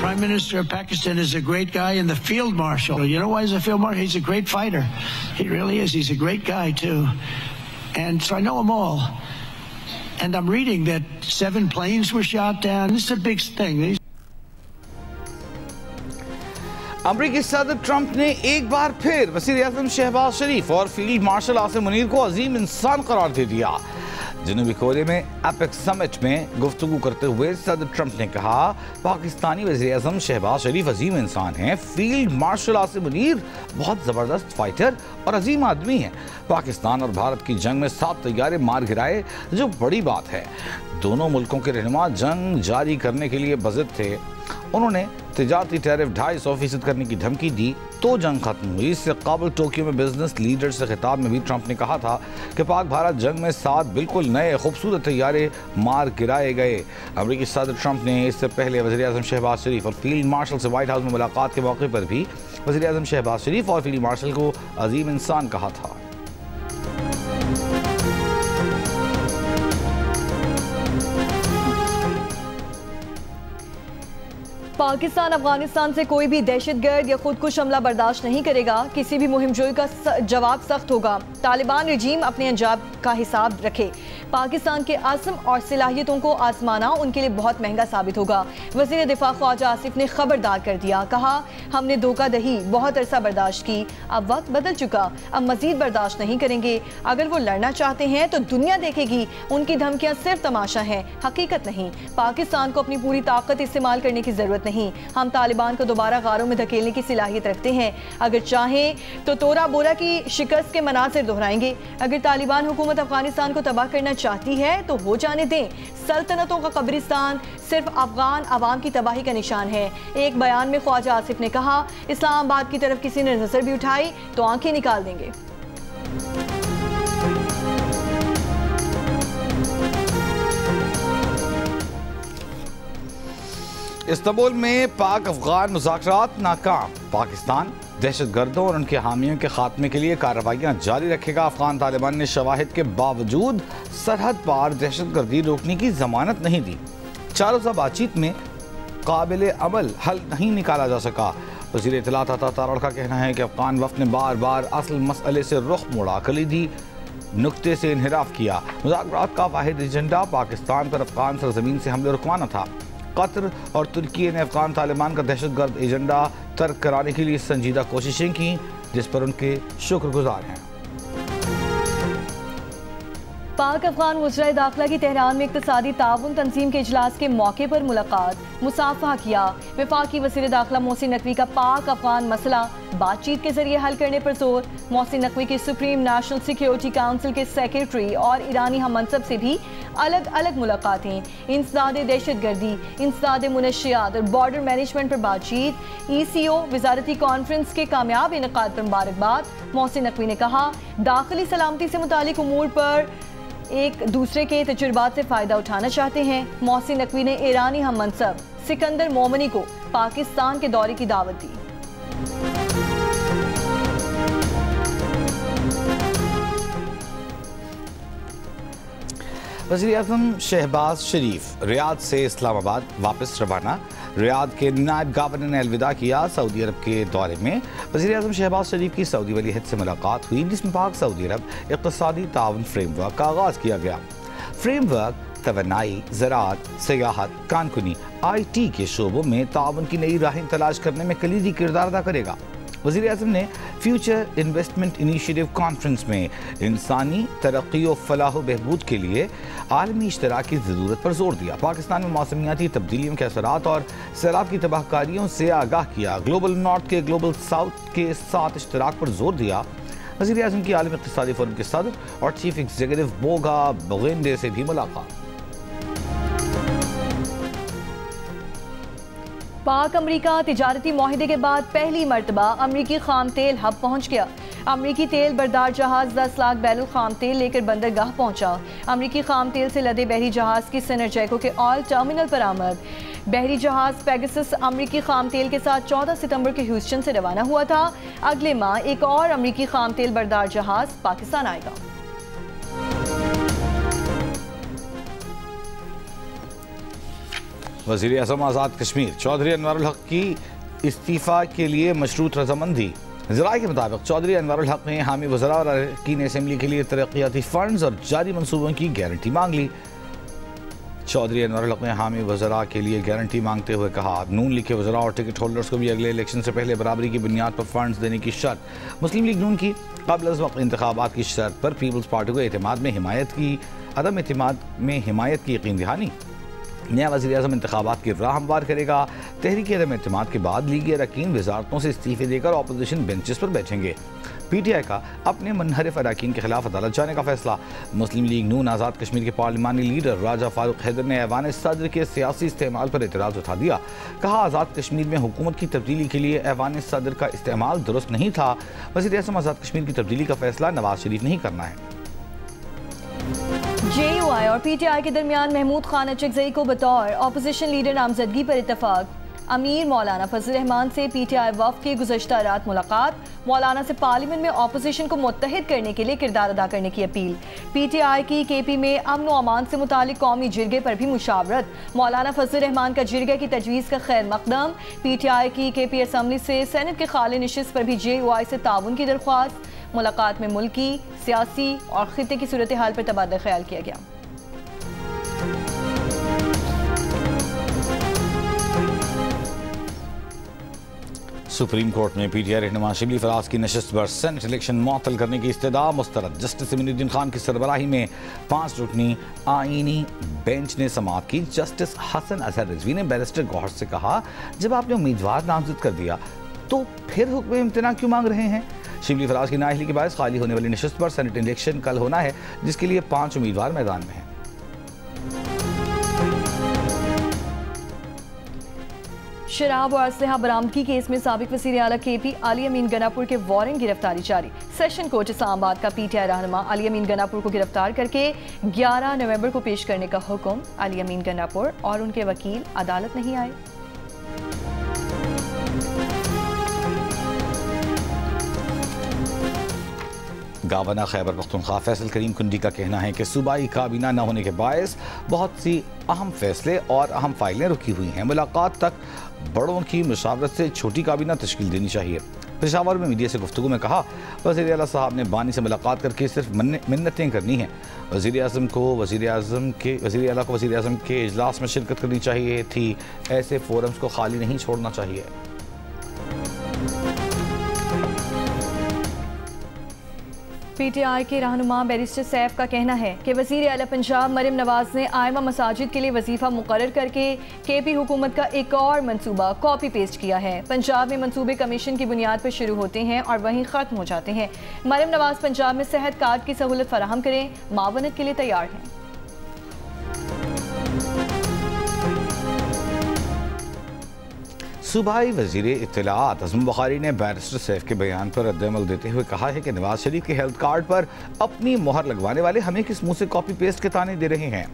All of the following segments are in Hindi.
Prime Minister of Pakistan is a great guy, and the Field Marshal. You know why he's a Field Marshal? He's a great fighter. He really is. He's a great guy, too. And so I know them all. And I'm reading that 7 planes were shot down. This is a big thing. अमरीकी सदर ट्रंप ने एक बार फिर वज़ीर-ए-आज़म शहबाज शरीफ और फील्ड मार्शल आसिम मुनीर को अजीम इंसान करार दे दिया। जनूबी कोरिया में एपेक्स समिट में गुफ्तगू करते हुए सदर ट्रंप ने कहा, पाकिस्तानी वज़ीर-ए-आज़म शहबाज शरीफ अजीम इंसान हैं, फील्ड मार्शल आसिम मुनीर बहुत ज़बरदस्त फाइटर और अजीम आदमी हैं। पाकिस्तान और भारत की जंग में 7 तैयारे मार गिराए, जो बड़ी बात है। दोनों मुल्कों के रहनुमा जंग जारी करने के लिए बज़िद थे। उन्होंने तिजारती टैरिफ 250% करने की धमकी दी तो जंग खत्म हुई। इससे काबुल टोक्यो में बिजनेस लीडर से खिताब में भी ट्रंप ने कहा था कि पाक भारत जंग में 7 बिल्कुल नए खूबसूरत तैयारे मार गिराए गए। अमरीकी सदर ट्रंप ने इससे पहले वज़ीर-ए-आज़म शहबाज शरीफ और फील्ड मार्शल से व्हाइट हाउस में मुलाकात के मौके पर भी वज़ीर-ए-आज़म शहबाज शरीफ और फील्ड मार्शल को अजीम इंसान कहा था। पाकिस्तान अफगानिस्तान से कोई भी दहशतगर्द या खुदकुश हमला बर्दाश्त नहीं करेगा। किसी भी मुहिमजोई का जवाब सख्त होगा। तालिबान रजीम अपने अंजाम का हिसाब रखे। पाकिस्तान के आज़म और सलाहियतों को आजमाना उनके लिए बहुत महंगा साबित होगा। वज़ीर दिफा ख्वाजा आसिफ ने खबरदार कर दिया। कहा, हमने धोखाधड़ी बहुत अरसा बर्दाश्त की, अब वक्त बदल चुका, अब मजीद बर्दाश्त नहीं करेंगे। अगर वो लड़ना चाहते हैं तो दुनिया देखेगी। उनकी धमकियां सिर्फ तमाशा हैं, हकीकत नहीं। पाकिस्तान को अपनी पूरी ताकत इस्तेमाल करने की जरूरत नहीं। हम तालिबान को दोबारा गारों में धकेलने की सलाहियत रखते हैं। अगर चाहें तो तोरा बोरा की शिकस्त के मनासिर दोहराएंगे। अगर तालिबान हुकूमत अफगानिस्तान को तबाह करना चाहती है तो हो जाने दें। सल्तनतों का कब्रिस्तान सिर्फ अफगान अवाम की तबाही का निशान है। एक बयान में ख्वाजा आसिफ ने कहा, इस्लामाबाद की तरफ किसी ने नजर भी उठाई तो आंखें निकाल देंगे। इस्तांबुल में पाक अफगान मुज़ाकरात नाकाम। पाकिस्तान दहशतगर्दों और उनके हामियों के खात्मे के लिए कार्रवाइयाँ जारी रखेगा। अफगान तालिबान ने शवाहिद के बावजूद सरहद पार दहशतगर्दी रोकने की जमानत नहीं दी। 4 रोज़ा बातचीत में काबिल अमल हल नहीं निकाला जा सका। वज़ीर इत्तलात अता तारड़ का कहना है कि अफगान वफ़द ने बार बार असल मसले से रुख मोड़ा, कलीदी नुक्ते से इन्हिराफ किया। मुज़ाकरात का वाहिद एजेंडा पाकिस्तान पर अफगान सरजमीन से हमले रुकवाना था। कतर और तुर्की ने अफगान तालिबान का दहशतगर्द एजेंडा तर्क कराने के लिए संजीदा कोशिशें की, जिस पर उनके शुक्रगुजार हैं। पाक अफगान वज़ीर दाखिला की तेहरान में इक़्तिसादी ताउन तंजीम के इजलास के मौके पर मुलाकात, मुसाफहा किया। वफाकी वज़ीर दाखिला मोहसिन नकवी का पाक अफगान मसला बातचीत के जरिए हल करने पर जोर। मोहसिन नकवी के सुप्रीम नेशनल सिक्योरिटी काउंसिल के सेक्रेटरी और ईरानी हम मनसब से भी अलग अलग मुलाकातें। इंसदाद दहशतगर्दी, इंसदाद मुनशियात और बॉर्डर मैनेजमेंट पर बातचीत। ECO वजारती कॉन्फ्रेंस के कामयाब इनेकाद पर मुबारकबाद। मोहसिन नकवी ने कहा, दाखिली सलामती से मुतालिक उमूर पर एक दूसरे के तजुर्बात से फ़ायदा उठाना चाहते हैं। मोहसिन नकवी ने ईरानी हम मनसब सिकंदर मोमनी को पाकिस्तान के दौरे की दावत दी। वज़ीर-ए-आज़म शहबाज शरीफ रियाद से इस्लामाबाद वापस रवाना। रियाद के नायब गवर्नर ने अलविदा किया। सऊदी अरब के दौरे में वज़ीर-ए-आज़म शहबाज शरीफ की सऊदी वली अहद से मुलाकात हुई, जिसमें पाक सऊदी अरब इक़्तिसादी ताउन फ्रेमवर्क का आगाज़ किया गया। फ्रेमवर्क तवानाई, ज़राअत, सियाहत, कानकुनी, IT के शोबों में ताउन की नई राहें तलाश करने में कलीदी किरदार अदा करेगा। वज़ीर-ए-आज़म ने फ्यूचर इन्वेस्टमेंट इनिशिएटिव कॉन्फ्रेंस में इंसानी तरक्की और फलाह बहबूद के लिए आलमी इश्तराक की ज़रूरत पर जोर दिया। पाकिस्तान में मौसमियाती तब्दीलियों के असरात और सैलाब की तबाहकारियों से आगाह किया। ग्लोबल नॉर्थ के ग्लोबल साउथ के साथ इश्तराक पर जोर दिया। वज़ीर-ए-आज़म की आलमी इक़्तिसादी फोरम के सदर और चीफ एग्जीक्यूटिव बोगा बगेंडे से भी मुलाकात। पाक अमरीका तिजारती मुआहदे के बाद पहली मरतबा अमरीकी खाम तेल हब पहुँच गया। अमरीकी तेल बरदार जहाज 10 लाख बैरल खाम तेल लेकर बंदरगाह पहुँचा। अमरीकी खाम तेल से लदे बहरी जहाज की सिनरजैको के ऑल टर्मिनल पर आमद। बहरी जहाज पेगासस अमरीकी खाम तेल के साथ 14 सितंबर के ह्यूस्टन से रवाना हुआ था। अगले माह एक और अमरीकी खाम तेल बरदार जहाज पाकिस्तान आएगा। वज़ीर आज़म आज़ाद कश्मीर चौधरी अनवारुल हक की इस्तीफ़ा के लिए मशरूत रजामंदी। ज़राए के मुताबिक चौधरी अनवारुल हक ने हामी वज़रा और अरकान असेंबली के लिए तरक्याती फ़ंड्स और जारी मनसूबों की गारंटी मांग ली। चौधरी अनवारुल हक ने हामी वज़रा के लिए गारंटी मांगते हुए कहा, नून लीग के वज़रा और टिकट होल्डर्स को भी अगले इलेक्शन से पहले बराबरी की बुनियाद पर फंड्स देने की शर्त। मुस्लिम लीग नून की क़ब्ल अज़ वक्त इंतखाबात की शर्त पर पीपल्स पार्टी को अदम एतमाद में हिमायत की यकीन दहानी। नया वज़ीर आज़म इंतखाबात की राह हमवार करेगा। तहरीक अदम एतमाद के बाद लीगी अरकान वज़ारतों से इस्तीफ़े देकर अपोजिशन बेंचेस पर बैठेंगे। PTI का अपने मुनहरिफ अरकान के खिलाफ अदालत जाने का फैसला। मुस्लिम लीग नून आज़ाद कश्मीर के पार्लिमानी लीडर राजा फारूक हैदर ने ऐवान सदर के सियासी इस्तेमाल पर एतराज़ उठा दिया। कहा, आज़ाद कश्मीर में हुकूमत की तब्दीली के लिए ऐवान सदर का इस्तेमाल दुरुस्त नहीं था। वज़ीर आज़म आज़ाद कश्मीर की तब्दीली का फैसला नवाज शरीफ नहीं करना है। JUI और PTI के दरमियान महमूद खान अचकज़ई को बतौर अपोजिशन लीडर नामजदगी पर इत्तफाक। अमीर मौलाना फजल रहमान से PTI वफ़द की गुज़श्ता रात मुलाकात। मौलाना से पार्लियामेंट में अपोजिशन को मुत्तहिद करने के लिए किरदार अदा करने की अपील। PTI की KP में अमन व अमान से मुतालिक कौमी जिरगे पर भी मुशावरत। मौलाना फजल रहमान का जिरगे की तजवीज़ का खैर मकदम। PTI की KP असम्बली से सेनेट के खाली नशिस्त पर भी JUI से ताउन की दरख्वास्त। मुलाकात में मुल्की, सियासी और खित्ते की सूरत हाल पर तबादला ख्याल किया गया। सुप्रीम कोर्ट में PTI रहनुमा शिबली फराज की नशिस्त पर सेनेट इलेक्शन मुअत्तल करने की इस्तदा मुस्तरद। जस्टिस अमीनुद्दीन खान की सरबराही में 5 रुकनी आईनी बेंच ने समाअत की। जस्टिस हसन अजहर रिजवी ने बैरिस्टर गौहर से कहा, जब आपने उम्मीदवार नामजद कर दिया तो फिर हुक्म इम्तना क्यों मांग रहे हैं। शिबली फराज की नाअहली के बायस खाली होने वाली नशिस्त पर सेनेट इलेक्शन कल होना है, जिसके लिए 5 उम्मीदवार मैदान में हैं। शराब और असलहा बरामदगी केस में साबिक वज़ीर आला KP अली अमीन गनापुर के वारंट गिरफ्तारी जारी। सेशन कोर्ट इस्लामाबाद का PTI रहनुमा अली अमीन गनापुर को गिरफ्तार करके 11 नवंबर को पेश करने का हुक्म। अली अमीन गनापुर और उनके वकील अदालत नहीं आए। गवर्नर खैबर पख्तूनख्वा फैसल करीम कुंडी का कहना है कि सूबाई काबीना न होने के बायस बहुत सी अहम फैसले और अहम फाइलें रुकी हुई हैं। मुलाकात तक बड़ों की मुशावरत से छोटी काबीना तश्कील देनी चाहिए। पेशावर में मीडिया से गुफ्तगू में कहा, वज़ीर आला साहब ने बानी से मुलाकात करके सिर्फ मिन्नतें करनी हैं। वज़ीर आला को वज़ीर आज़म के इजलास में शिरकत करनी चाहिए थी। ऐसे फोरम्स को खाली नहीं छोड़ना चाहिए। PTI के रहनुमा बैरिस्टर सैफ का कहना है कि वज़ीर आला पंजाब मरियम नवाज ने आइमा मसाजिद के लिए वजीफ़ा मुकर्रर करके KP हुकूमत का एक और मंसूबा कॉपी पेस्ट किया है। पंजाब में मंसूबे कमीशन की बुनियाद पर शुरू होते हैं और वहीं ख़त्म हो जाते हैं। मरियम नवाज पंजाब में सेहत कार्ड की सहूलत फराहम करें, मावनत के लिए तैयार हैं। सूबाई वज़ीर इत्तलाआत अज़म बुखारी ने बैरिस्टर सैफ के बयान पर रद्द-ए-अमल देते हुए कहा है कि नवाज शरीफ के हेल्थ कार्ड पर अपनी मोहर लगवाने वाले हमें किस मुंह से कॉपी पेस्ट के ताने दे रहे हैं।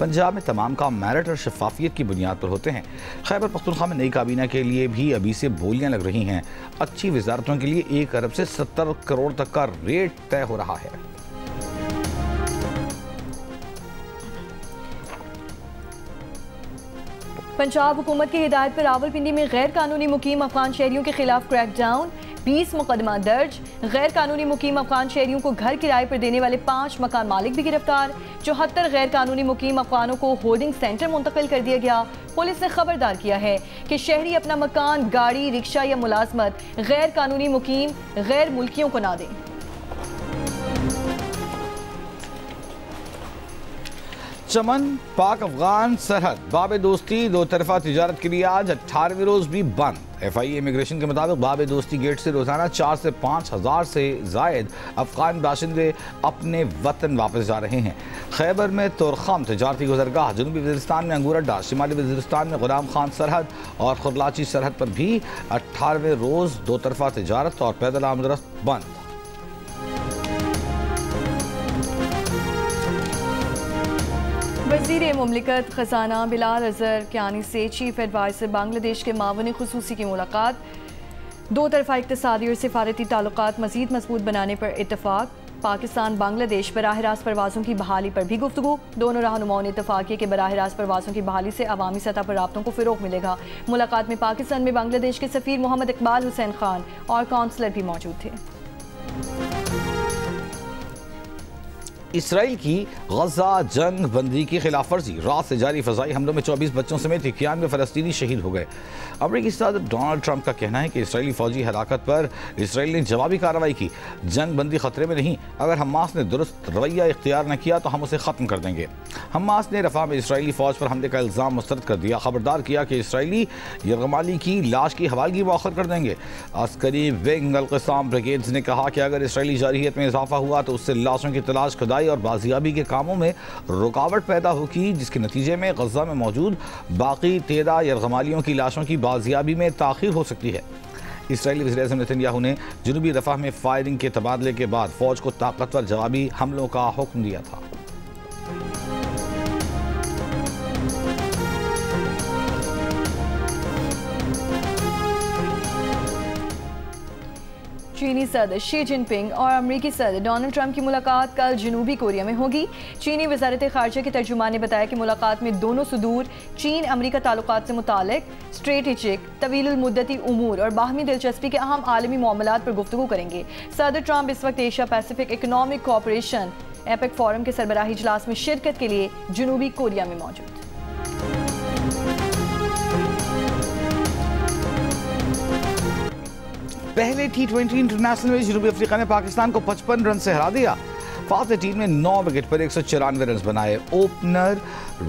पंजाब में तमाम काम मेरिट और शफाफियत की बुनियाद पर होते हैं। खैबर पख्तूनख्वा में नई काबीना के लिए भी अभी से बोलियां लग रही हैं। अच्छी वजारतों के लिए 1 अरब से 70 करोड़ तक का रेट तय हो रहा है। पंजाब हुकूमत की हिदायत पर रावलपिंडी में गैर कानूनी मुकीम अफगान शहरियों के खिलाफ क्रैकडाउन। 20 मुकदमा दर्ज। गैर कानूनी मुकीम अफगान शहरियों को घर किराए पर देने वाले 5 मकान मालिक भी गिरफ्तार। 74 गैर कानूनी मुकीम अफगानों को होल्डिंग सेंटर मुंतकिल कर दिया गया। पुलिस ने खबरदार किया है कि शहरी अपना मकान, गाड़ी, रिक्शा या मुलाजमत गैर कानूनी मुकीम गैर मुल्कियों को ना दें। चमन पाक अफगान सरहद बाब दोस्ती 2 तरफा तिजारत के लिए आज 18वें रोज भी बंद। FIA इमिग्रेशन के मुताबिक बाब दोस्ती गेट से रोजाना 4 से 5 हज़ार से जायद अफगान बाशिंदे अपने वतन वापस जा रहे हैं। खैबर में तुरखम तिजारती गुजरगाह, जनूबी वज़ीरिस्तान में अंगूर अड्डा, शिमाली वज़ीरिस्तान में गुलाम खान सरहद और खुरलाची सरहद पर भी 18वें रोज 2 तरफा तिजारत और पैदल आमदरफ्त बंद। वज़ीर मुमलिकत ख़ज़ाना बिलाल अज़हर कियानी से चीफ एडवाइज़र बांग्लादेश के मावन ख़ुसूसी की मुलाकात। 2 तरफ़ा इक़्तिसादी और सिफारती ताल्लुकात मज़ीद मजबूत बनाने पर इत्तफ़ाक़। पाकिस्तान बांग्लादेश बराह रास्त परवाज़ों की बहाली पर भी गुफ्तगू। दोनों रहनुमाओं ने इत्तफाक किया कि बराह रास्त परवाज़ों की बहाली से अवामी सतह पर राब्तों को फ़रोग़ मिलेगा। मुलाकात में पाकिस्तान में बांग्लादेश के सफ़ीर मोहम्मद इकबाल हुसैन खान और काउंसलर भी मौजूद थे। इसराइल की गजा जंग बंदी की खिलाफ वर्जी, रात से जारी फजाई हमलों में 24 बच्चों समेत 91 फ़लस्तीनी शहीद हो गए। अमरीकी सदर डोनाल्ड ट्रंप का कहना है कि इसराइली फौजी हलाकत पर इसराइल ने जवाबी कार्रवाई की। जंग बंदी खतरे में नहीं, अगर हमास ने दुरुस्त रवैया इख्तियार न किया तो हम उसे ख़त्म कर देंगे। हमास ने रफ़ा में इसराइली फ़ौज पर हमले का इल्ज़ाम मुस्तरद कर दिया, खबरदार किया कि इसराइली यरगमाली की लाश की हवालगी मौखर कर देंगे। अस्करी विंग अल-क़स्साम ब्रिगेड्स ने कहा कि अगर इसराइली जारहियत में इजाफा हुआ तो उससे लाशों की तलाश, खुदाई और बाजियाबी के कामों में रुकावट पैदा होगी, जिसके नतीजे में गजा में मौजूद बाकी 13 यरगमालियों की लाशों की बाजियाबी में ताख़ीर हो सकती है। इसराइली वज़ीर-ए-आज़म नेतन्याहू ने जनूबी रफ़ा में फायरिंग के तबादले के बाद फ़ौज को ताकतवर जवाबी हमलों का हुक्म दिया था। चीनी सदर शी जिनपिंग और अमरीकी सदर डोनाल्ड ट्रंप की मुलाकात कल जनूबी कोरिया में होगी। चीनी वज़ारत ख़ारजा के तर्जुमान ने बताया कि मुलाकात में दोनों सुदूर चीन अमरीका ताल्लुकात से मुतालिक स्ट्रेटेजिक, तवीलुल मुद्दती उमूर और बाहमी दिलचस्पी के अहम आलमी मामलात पर गुफ्तगू करेंगे। सदर ट्रंप इस वक्त Asia Pacific economic cooperation APEC forum के सरबराही इजलास में शिरकत के लिए जनूबी कोरिया में मौजूद। पहले T20 इंटरनेशनल में जनूबी अफ्रीका ने पाकिस्तान को 55 रन से हरा दिया। फातह टीम ने 9 विकेट पर 194 रन बनाए। ओपनर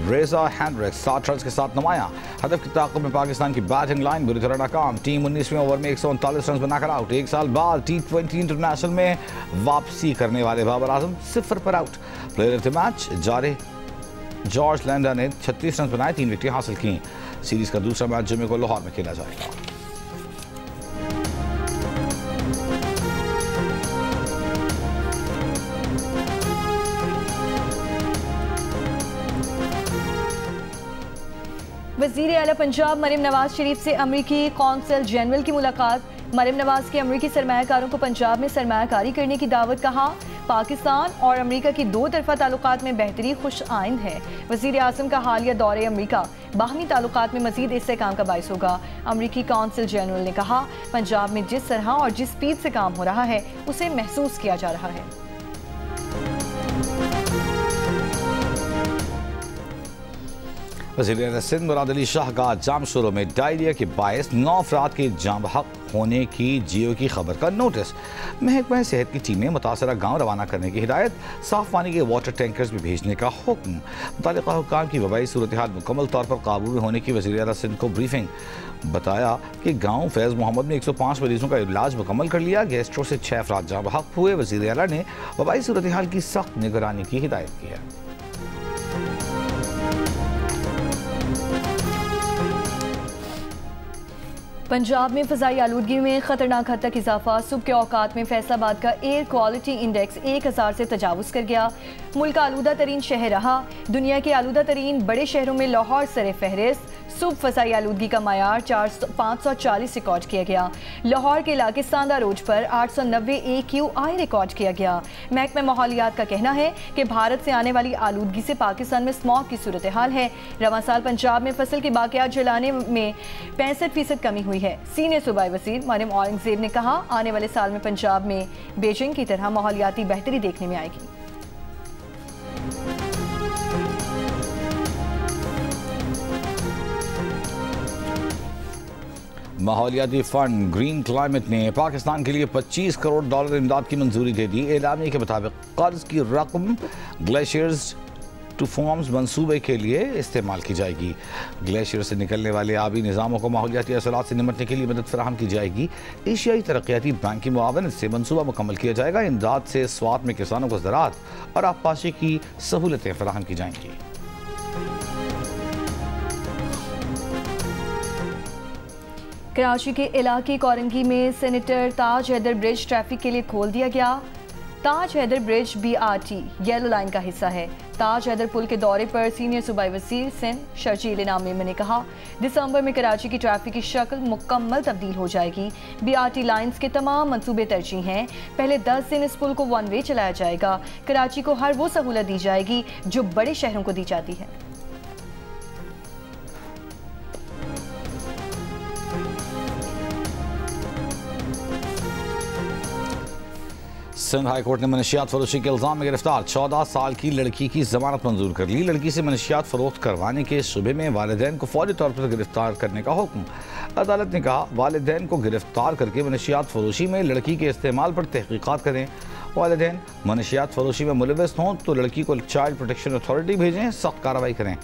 रेजा हैंड्रिक्स 60 रन के साथ नुमाया। हदफ की ताक़ब में पाकिस्तान की बैटिंग लाइन बुरी तरह नाकाम। टीम 19वें ओवर में 139 रन बनाकर आउट। एक साल बाद T20 इंटरनेशनल में वापसी करने वाले बाबर आजम 0 पर out. Player of the match George lander ने 36 रन बनाए, 3 विकेटें हासिल की। सीरीज का दूसरा मैच जुमे को लाहौर में खेला जाएगा। वज़ीर आला पंजाब मरीम नवाज शरीफ से अमरीकी कौंसल जनरल की मुलाकात। मरीम नवाज की अमरीकी सरमायाकारों को पंजाब में सरमायाकारी करने की दावत। कहा पाकिस्तान और अमरीका की 2 तरफ़ा ताल्लुकात में बेहतरी खुश आइंद है। वज़ीर आज़म का हालिया दौरे अमरीका बाहमी ताल्लुकात में मज़ीद इस्तेहकाम का बाइस होगा। अमरीकी कौंसल जनरल ने कहा पंजाब में जिस तरह और जिस स्पीड से काम हो रहा है उसे महसूस किया जा रहा है। वज़ीर सिंध मुराद अली शाह का जामशोरों में डायरिया के बायस 9 अफराद के जाम बहक होने की जियो की खबर का नोटिस। महकमा सेहत की टीमें मुतासरा गांव रवाना करने की हिदायत। साफ पानी के वाटर टैंकर्स भी भेजने का हुक्म। मुताल्लिका हुक्काम की वबाई सूरत हाल मुकम्मल तौर पर काबू में होने की वज़ीर आला सिंध को ब्रीफिंग। बताया कि गाँव फैज़ मोहम्मद में 105 मरीजों का इलाज मुकम्मल कर लिया। गैस्ट्रो से 6 अफराद जाम बहक हुए। वज़ीर आला ने वबाई सूरत हाल की सख्त निगरानी की हिदायत की है। पंजाब में फ़ज़ाई आलूदगी में ख़तरनाक हद तक इजाफा। सुबह के औकात में फैसलाबाद का एयर क्वालिटी इंडेक्स 1000 से तजावुज़ कर गया। मुल्क का आलूदा तरीन शहर रहा। दुनिया के आलूदा तरीन बड़े शहरों में लाहौर सरे फहरिस्त। सुबह फ़ज़ाई आलूदगी का मायार 540 रिकॉर्ड किया गया। लाहौर के इलाके सांदा रोड पर 890 AQI रिकॉर्ड किया गया। महकमा माहौलियात का कहना है कि भारत से आने वाली आलूदगी से पाकिस्तान में स्मॉग की सूरत हाल है। रवां साल पंजाब में फसल के बाक़ियात जलाने में 65% कमी हुई है। सीनियर सूबाई वज़ीर मरियम औरंगज़ेब ने कहा आने वाले साल में पंजाब में बीजिंग की तरह माहौलियाती बेहतरी देखने में आएगी। माहौलियाती फंड ग्रीन क्लाइमेट ने पाकिस्तान के लिए $25 करोड़ इमदाद की मंजूरी दे दी। एलामिया के मुताबिक कर्ज की रकम ग्लेशियर्स टू फॉर्म्स मनसूबे के लिए इस्तेमाल की जाएगी। ग्लेशियर से निकलने वाले आबी निज़ामों को माहौलियाती असरात से निमटने के लिए मदद फराहम की जाएगी। एशियाई तरक्याती बैंक की मुआवनत से मनसूबा मुकम्मल किया जाएगा। इमदाद से स्वात में किसानों को ज़राअत और आबपाशी की सहूलतें फराहम की जाएंगी। कराची के इलाके कोरंगी में senator Taj Haider bridge traffic के लिए खोल दिया गया। Taj Haider bridge BRT yellow line का हिस्सा है। ताज हैदर पुल के दौरे पर सीनियर सूबाई वज़ीर सिंध शर्जील इनाम मेमन ने कहा, दिसंबर में कराची की ट्रैफिक की शक्ल मुकम्मल तब्दील हो जाएगी। BRT लाइन्स के तमाम मंसूबे तरजीह हैं। पहले 10 दिन इस पुल को 1 वे चलाया जाएगा। कराची को हर वो सहूलत दी जाएगी जो बड़े शहरों को दी जाती है। सिंध हाई कोर्ट ने मनशियात फरोशी के इल्जाम में गिरफ्तार 14 साल की लड़की की जमानत मंजूर कर ली। लड़की से मनशियात फरोख्त करवाने के शुबे में वालिदैन को फौरी तौर पर गिरफ्तार करने का हुक्म। अदालत ने कहा, वालिदैन को गिरफ्तार करके मनशियात फरोशी में लड़की के इस्तेमाल पर तहकीकात करें। वालिदैन मनशियात फरोशी में मुलविस हों तो लड़की को चाइल्ड प्रोटेक्शन अथॉरिटी भेजें, सख्त कार्रवाई करें।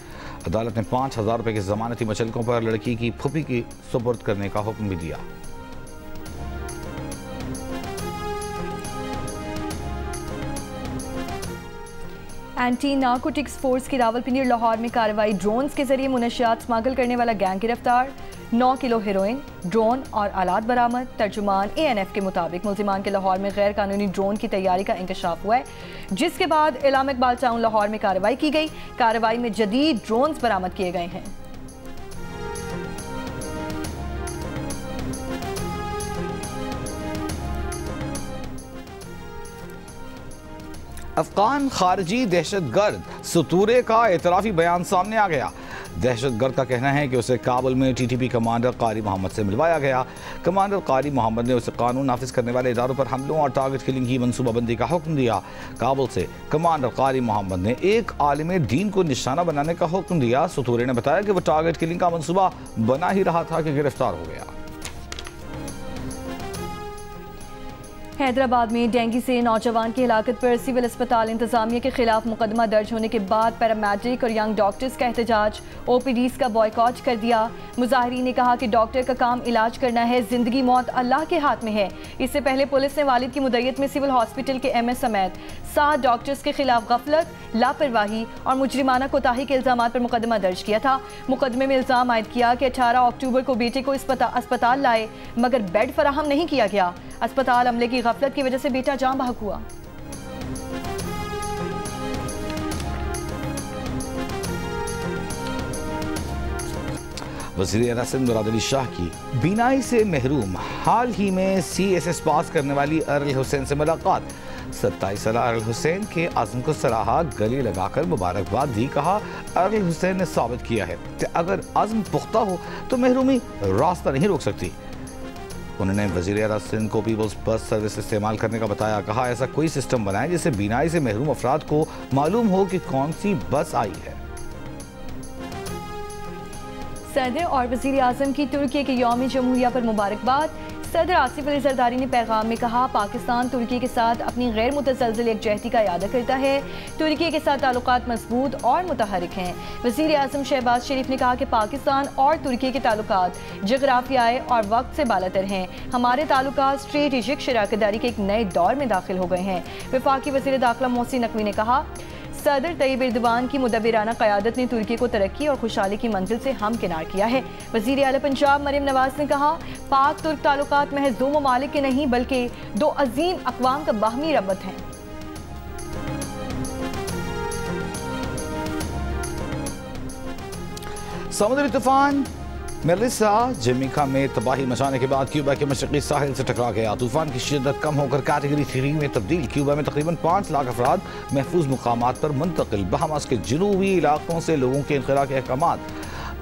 अदालत ने 5000 रुपये की जमानती मचलकों पर लड़की की फूफी की सुपुर्द करने का हुक्म भी दिया। एंटी नार्कोटिक्स फोर्स की रावलपिंडी और लाहौर में कार्रवाई। ड्रोन्स के जरिए मुनशियात स्मगल करने वाला गैंग गिरफ्तार। 9 किलो हेरोइन, ड्रोन और आलात बरामद। तर्जुमान ANF के मुताबिक मुल्जिमान के लाहौर में गैर कानूनी ड्रोन की तैयारी का इंकशाफ हुआ है, जिसके बाद इलाम इकबाल टाउन लाहौर में कार्रवाई की गई। कार्रवाई में जदीद ड्रोन्स बरामद किए गए हैं। अफगान खारजी दहशतगर्द सतूरे का एतराफ़ी बयान सामने आ गया। दहशतगर्द का कहना है कि उसे काबुल में TTP कमांडर कारी मोहम्मद से मिलवाया गया। कमांडर कारी मोहम्मद ने उसे कानून नाफिज करने वाले इदारों पर हमलों और टारगेट किलिंग की मनसूबाबंदी का हुक्म दिया। काबुल से कमांडर कारी मोहम्मद ने एक आलिम दीन को निशाना बनाने का हुक्म दिया। सतूरे ने बताया कि वो टारगेट किलिंग का मनसूबा बना ही रहा था कि गिरफ्तार हो गया। हैदराबाद में डेंगू से नौजवान की हिलाकत पर सिविल अस्पताल इंतजामिया के खिलाफ मुकदमा दर्ज होने के बाद पैरामेडिक और यंग डॉक्टर्स का एहतजाज। OPDs का बॉयकॉट कर दिया। मुजाहिरीन ने कहा कि डॉक्टर का काम इलाज करना है, जिंदगी मौत अल्लाह के हाथ में है। इससे पहले पुलिस ने वालिद की मुद्दत में सिविल हॉस्पिटल के MS समेत 7 डॉक्टर्स के खिलाफ गफलत, लापरवाही और मुजरिमाना कोताही के इल्जाम पर मुकदमा दर्ज किया था। मुकदमे में इल्जाम आयद किया कि 18 अक्टूबर को बेटे को अस्पताल लाए मगर बेड फराहम नहीं किया गया। अस्पताल अमले की गफलत की वजह से बेटा जान बहक हुआ। वज़ीर आला सिंध मुराद अली शाह की बीनाई से महरूम हाल ही में CSS पास करने वाली अरल हुसैन से मुलाकात। 27 साल अरल हुसैन के आज़म को सराहा, गले लगाकर मुबारकबाद दी। कहा, अरल हुसैन ने साबित किया है कि अगर आज़म पुख्ता हो तो महरूमी रास्ता नहीं रोक सकती। उन्होंने वज़ीर आला सिंध को पीपल्स बस सर्विस इस्तेमाल करने का बताया। कहा, ऐसा कोई सिस्टम बनाए जिससे बीनाई से महरूम अफराद को मालूम हो कि कौन सी बस आई है। सदर और वज़ीर आज़म की तुर्की के यौम जमहूरिया पर मुबारकबाद। सदर आसिफ अली जरदारी ने पैगाम में कहा, पाकिस्तान तुर्की के साथ अपनी गैर मुतज़लज़ल यकजहती का इरादा करता है। तुर्की के साथ ताल्लुकात मजबूत और मुतहरिक हैं। वज़ीर आज़म शहबाज शरीफ ने कहा कि पाकिस्तान और तुर्की के ताल्लुकात जगराफियाई और वक्त से बालातर हैं। हमारे ताल्लुकात स्ट्रेटेजिक शराकतदारी के एक नए दौर में दाखिल हो गए हैं। वफाकी वज़ीर दाखिला मोहसिन नकवी ने कहा, सदर तैयब एर्दोगान की मुदब्बिराना क़यादत ने तुर्की को तरक्की और खुशहाली की मंजिल से हमकिनार किया है। वज़ीर आला पंजाब मरियम नवाज ने कहा, पाक तुर्क ताल्लुकात महज 2 ममालिक के नहीं बल्कि 2 अजीम अक़वाम का बाहमी रबत हैं। समुद्री तूफान मेलिसा जमैका में तबाही मचाने के बाद क्यूबा के मशरक़ी साहिल से टकरा गया। तूफान की शिद्दत कम होकर कैटेगरी 3 में तब्दील। क्यूबा में तकरीबन 5 लाख अफराद महफूज मुकामात पर मुंतकिल। बहामास के जनूबी इलाकों से लोगों के इनखला के अहकामात।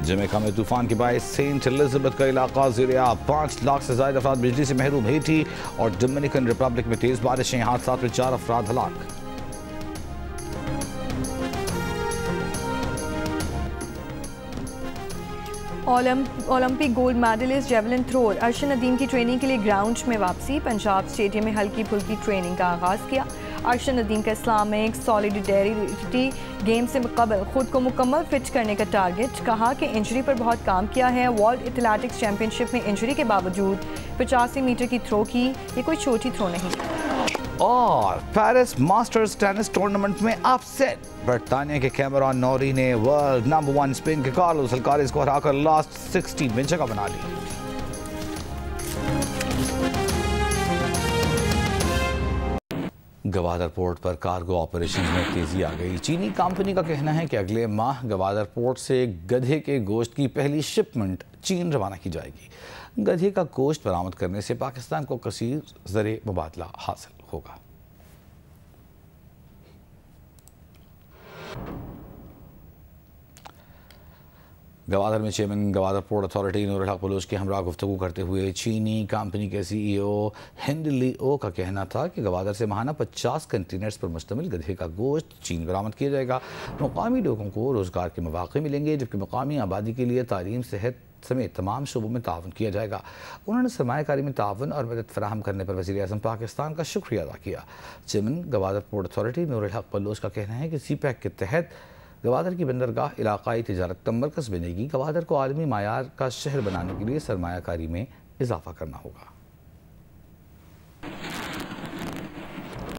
जमैका में तूफान के बायस सेंट एलिजाबेथ का इलाका ज़ेर-ए-आब। 5 लाख से ज़ायद अफराद बिजली से महरूम। हैती और डोमिनिकन रिपब्लिक में तेज़ बारिशें। हादसात में 4 अफराद हलाक। Olympic gold medallist javelin thrower Arshad Nadeem की ट्रेनिंग के लिए ग्राउंड में वापसी। पंजाब स्टेडियम में हल्की फुल्की ट्रेनिंग का आगाज़ किया। अरशन नदीम का इस्लामिक सॉलिडेरिटी गेम से कबल खुद को मुकम्मल फिट करने का टारगेट। कहा कि इंजरी पर बहुत काम किया है। वर्ल्ड एथलेटिक्स चैंपियनशिप में इंजरी के बावजूद 85 मीटर की थ्रो की। ये कोई छोटी थ्रो नहीं। और पेरिस मास्टर्स टेनिस टूर्नामेंट में अपसेट। बरतानिया के कैमरॉन नोरी ने वर्ल्ड नंबर 1 स्पेन के कार्लोस अल्काराज को हराकर लास्ट 16 में जगह बना ली। गवादर पोर्ट पर कार्गो ऑपरेशन में तेजी आ गई। चीनी कंपनी का कहना है कि अगले माह गवादर पोर्ट से गधे के गोश्त की पहली शिपमेंट चीन रवाना की जाएगी। गधे का गोश्त बरामद करने से पाकिस्तान को कसीर ज़रे मुबादला हासिल होगा। गवादर में chairman Gwadar port authority Noorul Haq Baloch के हमरा गुफ्तगू करते हुए चीनी कंपनी के CEO हिंद लिओ का कहना था कि गवादर से माहाना 50 कंटेनर्स पर मुश्तमिल गधे का गोश्त चीन बरामद किया जाएगा। मुकामी लोगों को रोज़गार के मौक़े मिलेंगे, जबकि मुकामी आबादी के लिए तालीम, सेहत समेत तमाम शोबों में ताउन किया जाएगा। उन्होंने सरमायाकारी में ताउन और मदद फराहम करने पर वज़ीर आज़म पाकिस्तान का शुक्रिया अदा किया। Chairman Gwadar port authority Noorul Haq Baloch का कहना है कि CPEC के तहत गवादर की बंदरगाह इलाकाई तिजारत का मरकज़ बनेगी। गवादर को आलमी मायार का शहर बनाने के लिए सरमायाकारी में इजाफा करना होगा।